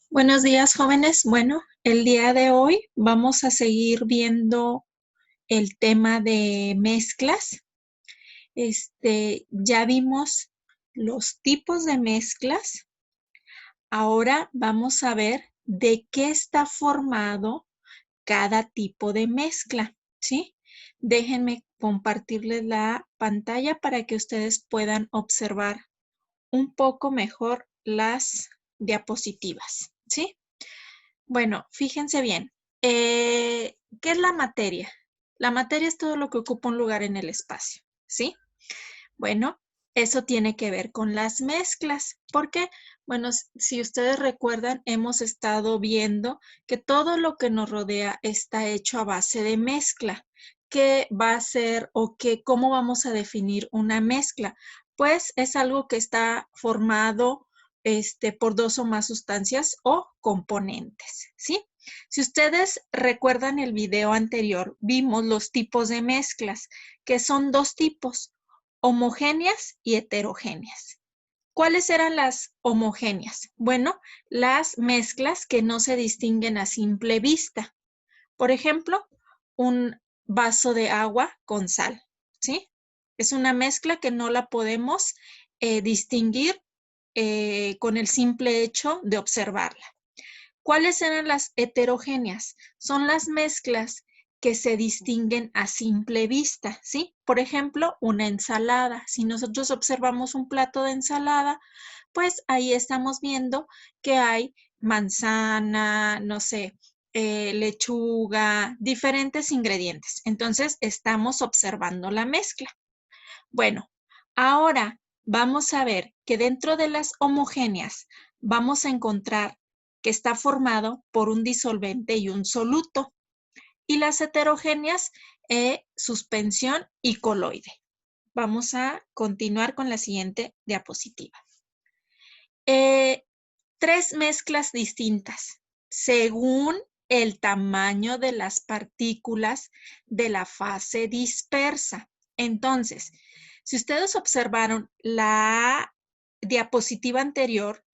Buenos días, jóvenes. Bueno, el día de hoy vamos a seguir viendo el tema de mezclas. Ya vimos los tipos de mezclas. Ahora vamos a ver de qué está formado cada tipo de mezcla, ¿sí? Déjenme compartirles la pantalla para que ustedes puedan observar un poco mejor las diapositivas, ¿sí? Bueno, fíjense bien. ¿Qué es la materia? La materia es todo lo que ocupa un lugar en el espacio, ¿sí? Bueno, eso tiene que ver con las mezclas, porque, bueno, si ustedes recuerdan, hemos estado viendo que todo lo que nos rodea está hecho a base de mezcla. ¿Qué va a ser o cómo vamos a definir una mezcla? Pues es algo que está formado por dos o más sustancias o componentes, ¿sí? Si ustedes recuerdan el video anterior, vimos los tipos de mezclas, que son dos tipos: homogéneas y heterogéneas. ¿Cuáles eran las homogéneas? Bueno, las mezclas que no se distinguen a simple vista. Por ejemplo, un vaso de agua con sal, ¿sí? Es una mezcla que no la podemos distinguir con el simple hecho de observarla. ¿Cuáles eran las heterogéneas? Son las mezclas que se distinguen a simple vista, ¿sí? Por ejemplo, una ensalada. Si nosotros observamos un plato de ensalada, pues ahí estamos viendo que hay manzana, no sé, lechuga, diferentes ingredientes. Entonces, estamos observando la mezcla. Bueno, ahora vamos a ver que dentro de las homogéneas vamos a encontrar que está formado por un disolvente y un soluto. Y las heterogéneas, suspensión y coloide. Vamos a continuar con la siguiente diapositiva. Tres mezclas distintas según el tamaño de las partículas de la fase dispersa. Entonces, si ustedes observaron la diapositiva anterior,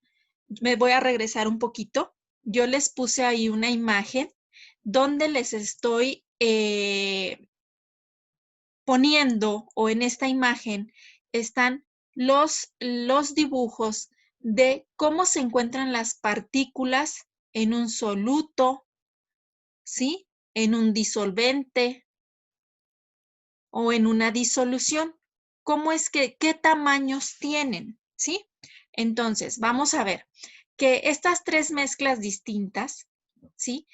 me voy a regresar un poquito. Yo les puse ahí una imagen donde les estoy poniendo, o en esta imagen están los dibujos de cómo se encuentran las partículas en un soluto, ¿sí? En un disolvente o en una disolución. ¿Cómo es que, qué tamaños tienen? ¿Sí? Entonces, vamos a ver que estas tres mezclas distintas, ¿sí?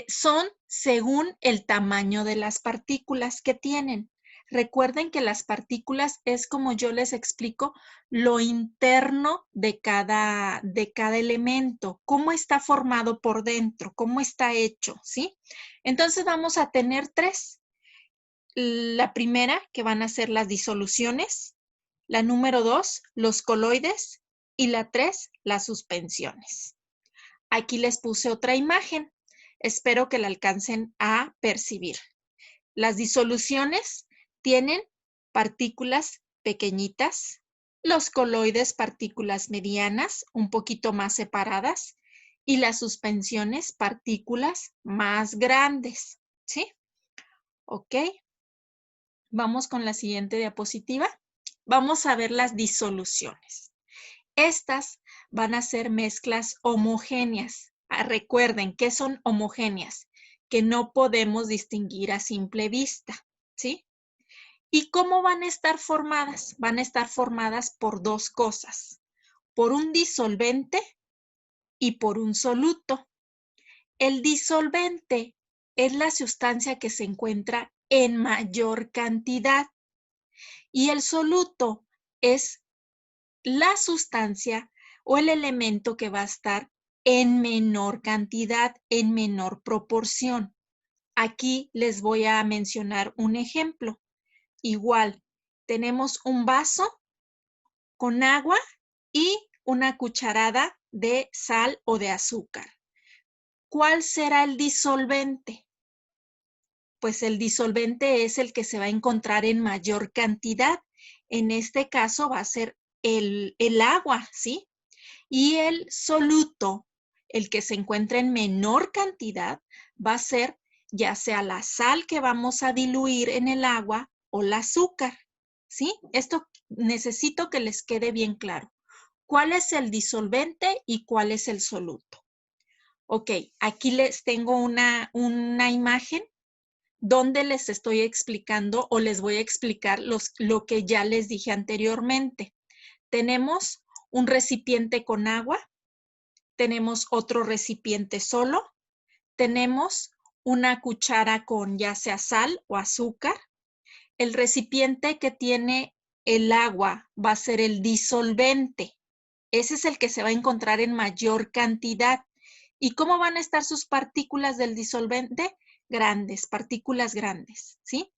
Son según el tamaño de las partículas que tienen. Recuerden que las partículas es, como yo les explico, lo interno de cada elemento, cómo está formado por dentro, cómo está hecho, ¿sí? Entonces vamos a tener tres. La primera, que van a ser las disoluciones; la número dos, los coloides; y la tres, las suspensiones. Aquí les puse otra imagen. Espero que la alcancen a percibir. Las disoluciones tienen partículas pequeñitas, los coloides partículas medianas, un poquito más separadas, y las suspensiones partículas más grandes, ¿sí? Ok, vamos con la siguiente diapositiva. Vamos a ver las disoluciones. Estas van a ser mezclas homogéneas. Recuerden que son homogéneas, que no podemos distinguir a simple vista, ¿sí? ¿Y cómo van a estar formadas? Van a estar formadas por dos cosas: por un disolvente y por un soluto. El disolvente es la sustancia que se encuentra en mayor cantidad y el soluto es la sustancia o el elemento que va a estar en menor cantidad, en menor proporción. Aquí les voy a mencionar un ejemplo. Igual, tenemos un vaso con agua y una cucharada de sal o de azúcar. ¿Cuál será el disolvente? Pues el disolvente es el que se va a encontrar en mayor cantidad. En este caso va a ser el agua, ¿sí? Y el soluto el que se encuentra en menor cantidad va a ser ya sea la sal que vamos a diluir en el agua o el azúcar, ¿sí? Esto necesito que les quede bien claro. ¿Cuál es el disolvente y cuál es el soluto? Ok, aquí les tengo una imagen donde les estoy explicando o les voy a explicar lo que ya les dije anteriormente. Tenemos un recipiente con agua, tenemos otro recipiente solo, tenemos una cuchara con ya sea sal o azúcar. El recipiente que tiene el agua va a ser el disolvente. Ese es el que se va a encontrar en mayor cantidad. ¿Y cómo van a estar sus partículas del disolvente? Grandes, partículas grandes, ¿sí?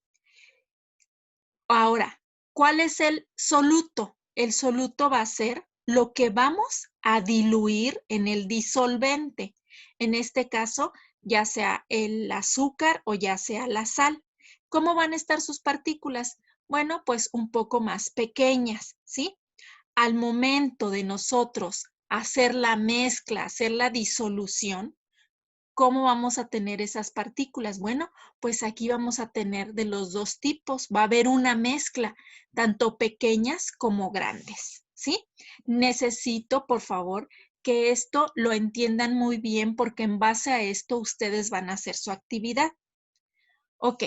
Ahora, ¿cuál es el soluto? El soluto va a ser lo que vamos a diluir en el disolvente. En este caso, ya sea el azúcar o ya sea la sal. ¿Cómo van a estar sus partículas? Bueno, pues un poco más pequeñas, ¿sí? Al momento de nosotros hacer la mezcla, hacer la disolución, ¿cómo vamos a tener esas partículas? Bueno, pues aquí vamos a tener de los dos tipos. Va a haber una mezcla, tanto pequeñas como grandes, ¿sí? Necesito, por favor, que esto lo entiendan muy bien porque en base a esto ustedes van a hacer su actividad. Ok,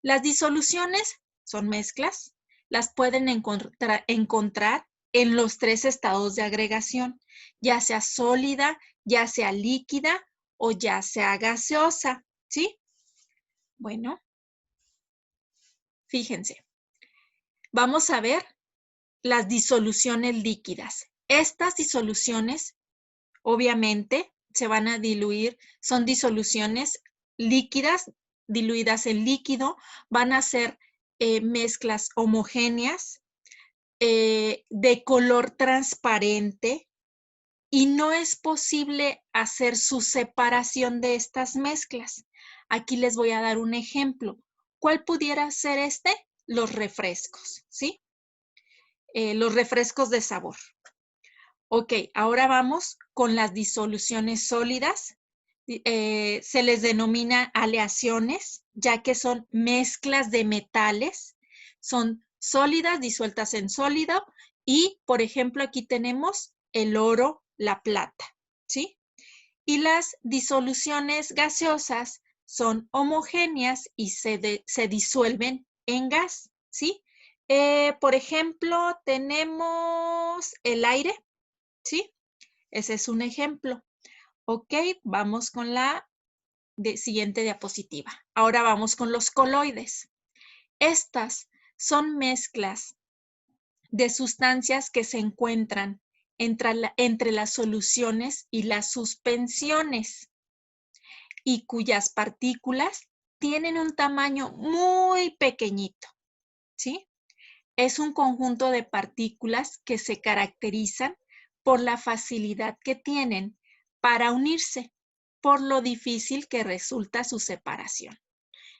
las disoluciones son mezclas. Las pueden encontrar en los tres estados de agregación, ya sea sólida, ya sea líquida o ya sea gaseosa, ¿sí? Bueno, fíjense. Vamos a ver las disoluciones líquidas. Estas disoluciones, obviamente, se van a diluir, son disoluciones líquidas, diluidas en líquido, van a ser mezclas homogéneas, de color transparente, y no es posible hacer su separación de estas mezclas. Aquí les voy a dar un ejemplo. ¿Cuál pudiera ser este? Los refrescos, ¿sí? Los refrescos de sabor. Ok, ahora vamos con las disoluciones sólidas. Se les denomina aleaciones, ya que son mezclas de metales. Son sólidas disueltas en sólido y, por ejemplo, aquí tenemos el oro, la plata, ¿sí? Y las disoluciones gaseosas son homogéneas y se disuelven en gas, ¿sí? Por ejemplo, tenemos el aire, ¿sí? Ese es un ejemplo. Ok, vamos con la siguiente diapositiva. Ahora vamos con los coloides. Estas son mezclas de sustancias que se encuentran entre las soluciones y las suspensiones y cuyas partículas tienen un tamaño muy pequeñito, ¿sí? Es un conjunto de partículas que se caracterizan por la facilidad que tienen para unirse, por lo difícil que resulta su separación.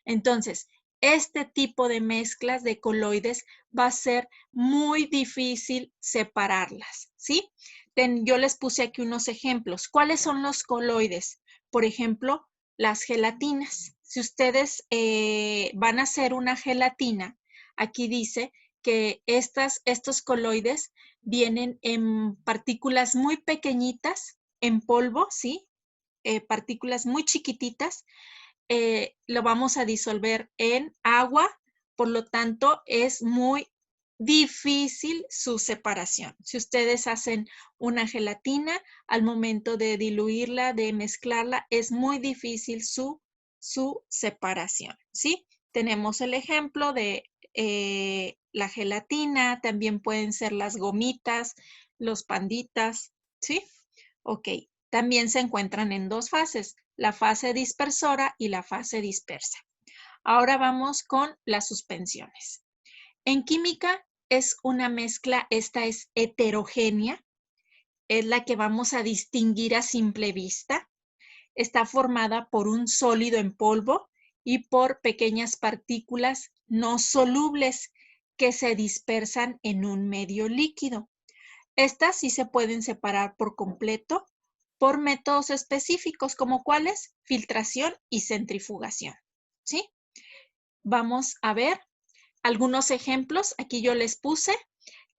Entonces, este tipo de mezclas de coloides va a ser muy difícil separarlas, ¿sí? Yo les puse aquí unos ejemplos. ¿Cuáles son los coloides? Por ejemplo, las gelatinas. Si ustedes van a hacer una gelatina, aquí dice que estos coloides vienen en partículas muy pequeñitas, en polvo, ¿sí? Partículas muy chiquititas. Lo vamos a disolver en agua, por lo tanto es muy difícil su separación. Si ustedes hacen una gelatina, al momento de diluirla, de mezclarla, es muy difícil su separación, ¿sí? Tenemos el ejemplo de la gelatina, también pueden ser las gomitas, los panditas, ¿sí? Ok, también se encuentran en dos fases, la fase dispersora y la fase dispersa. Ahora vamos con las suspensiones. En química es una mezcla, esta es heterogénea, es la que vamos a distinguir a simple vista. Está formada por un sólido en polvo y por pequeñas partículas no solubles que se dispersan en un medio líquido. Estas sí se pueden separar por completo por métodos específicos, como cuáles, filtración y centrifugación, ¿sí? Vamos a ver algunos ejemplos. Aquí yo les puse.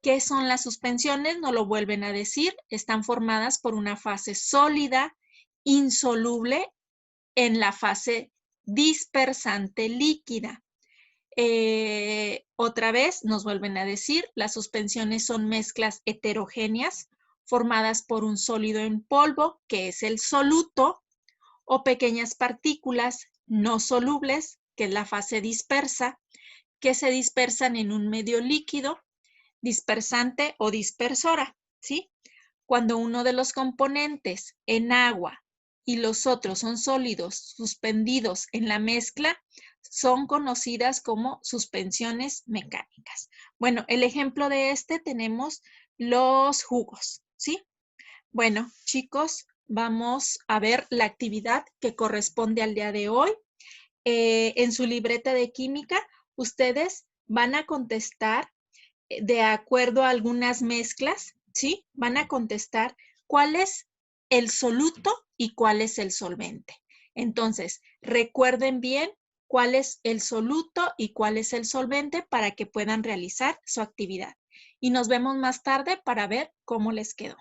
¿Qué son las suspensiones? No lo vuelven a decir. Están formadas por una fase sólida, insoluble en la fase dispersante líquida. Otra vez nos vuelven a decir, las suspensiones son mezclas heterogéneas formadas por un sólido en polvo, que es el soluto, o pequeñas partículas no solubles, que es la fase dispersa, que se dispersan en un medio líquido, dispersante o dispersora, ¿sí? Cuando uno de los componentes en agua y los otros son sólidos suspendidos en la mezcla, son conocidas como suspensiones mecánicas. Bueno, el ejemplo de este tenemos los jugos, ¿sí? Bueno, chicos, vamos a ver la actividad que corresponde al día de hoy. En su libreta de química, ustedes van a contestar de acuerdo a algunas mezclas, ¿sí? Van a contestar cuál es el soluto y cuál es el solvente. Entonces, recuerden bien cuál es el soluto y cuál es el solvente para que puedan realizar su actividad. Y nos vemos más tarde para ver cómo les quedó.